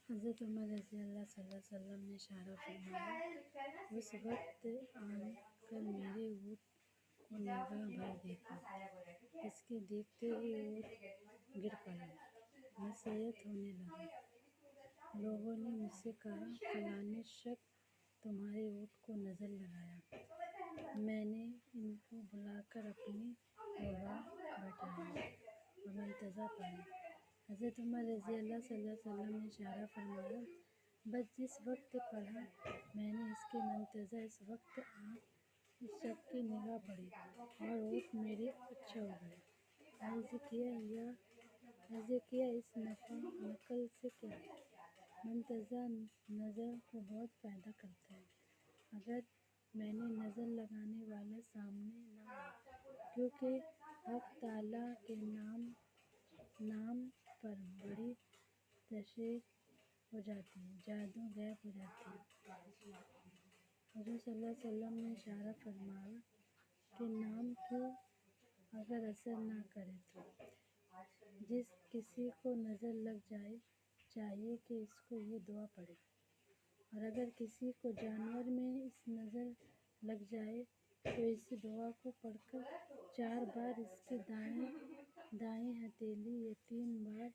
حضرت عمر رضی اللہ صلی اللہ علیہ وسلم نے اشارہ فرمایا، اس وقت آن کر میرے اونٹ کو نگاہ بھر دیکھا، اس کے دیکھتے ہی اونٹ گر پڑا، نصیحت ہونے لگا۔ لوگوں نے مجھ سے کہا، فلاں نے شخص تمہارے اونٹ کو نظر لگایا۔ میں نے ان کو بلا کر اپنی نگاہ بٹھائی اور منتزہ پڑھی۔ حضرت عمر رضی اللہ صلی اللہ علیہ وسلم نے اشارہ فرمایا، بس جس وقت پڑھا میں نے اس کے منتزہ اس وقت اس شخص کی نگاہ پڑی اور اونٹ میرے اچھا ہو گئے۔ عرض کیا اس نقل سے کیا ہے؟ منتزہ نظر کو بہت فائدہ کرتا ہے۔ اگر میں نے نظر لگانے والا سامنے نہ ہو، کیونکہ حق تعالیٰ کے نام پر بڑی تشریح ہو جاتی ہے، جادو غائب ہو جاتی ہے۔ حضور صلی اللہ علیہ وسلم نے اشارہ فرمایا کہ نام کیوں اگر اثر نہ کرے تو جس کسی کو نظر لگ جائے چاہیے کہ اس کو یہ دعا پڑھے، اور اگر کسی کو جانور میں اس نظر لگ جائے تو اس دعا کو پڑھ کر 4 بار اس کی دائیں ہتھیلی یا 3 بار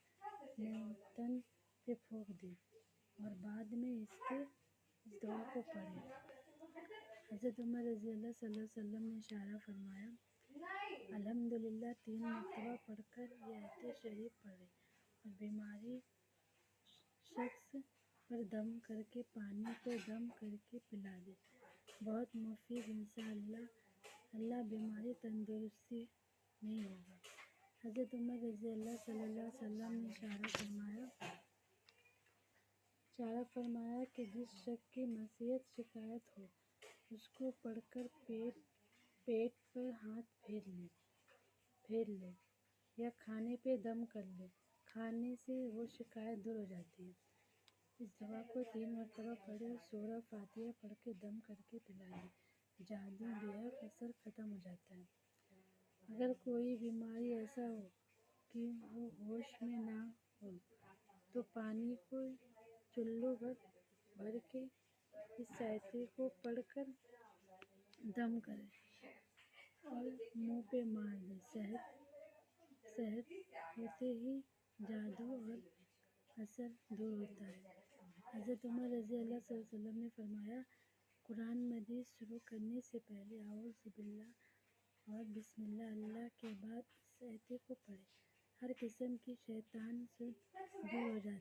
تن پہ پھونک دے اور بعد میں اس دعا کو پڑھے۔ حضرت عمر رضی اللہ صلی اللہ علیہ وسلم نے اشارہ فرمایا، الحمدللہ 3 مرتبہ پڑھ کر یہ آیت شریف پڑھے اور بیماری شخص پر دم کر کے پانی کو دم کر کے پلا دے، بہت مفید، انشاءاللہ بیماری تندرستی نہیں ہوگا۔ حضرت عمر رضی اللہ صلی اللہ علیہ وسلم نے اشارہ فرمایا کہ جس شخص کی معصیت شکایت ہو اس کو پڑھ کر پیٹ پر ہاتھ پھیر لے یا کھانے پہ دم کر لے، کھانے سے وہ شکایت دور ہو جاتی ہے۔ اس دعا کو 3 مرتبہ پڑھے اور سورہ فاتحہ پڑھ کے دم کر کے پلائے، جادو بے حق اثر ختم ہو جاتا ہے۔ اگر کوئی بیماری ایسا ہو کہ وہ ہوش میں نہ ہو تو پانی کو چلو بھر کے اس آیت کو پڑھ کر دم کرے اور منہ پہ مار دے، صحت ہوتے ہی جادو اور اثر دور ہوتا ہے۔ حضرت عمر رضی اللہ صلی اللہ علیہ وسلم نے فرمایا، قرآن مجید شروع کرنے سے پہلے اعوذ باللہ اور بسم اللہ کے بعد اس آیت کو پڑھے، ہر قسم کی شیطان سے دور ہو جاتی ہے۔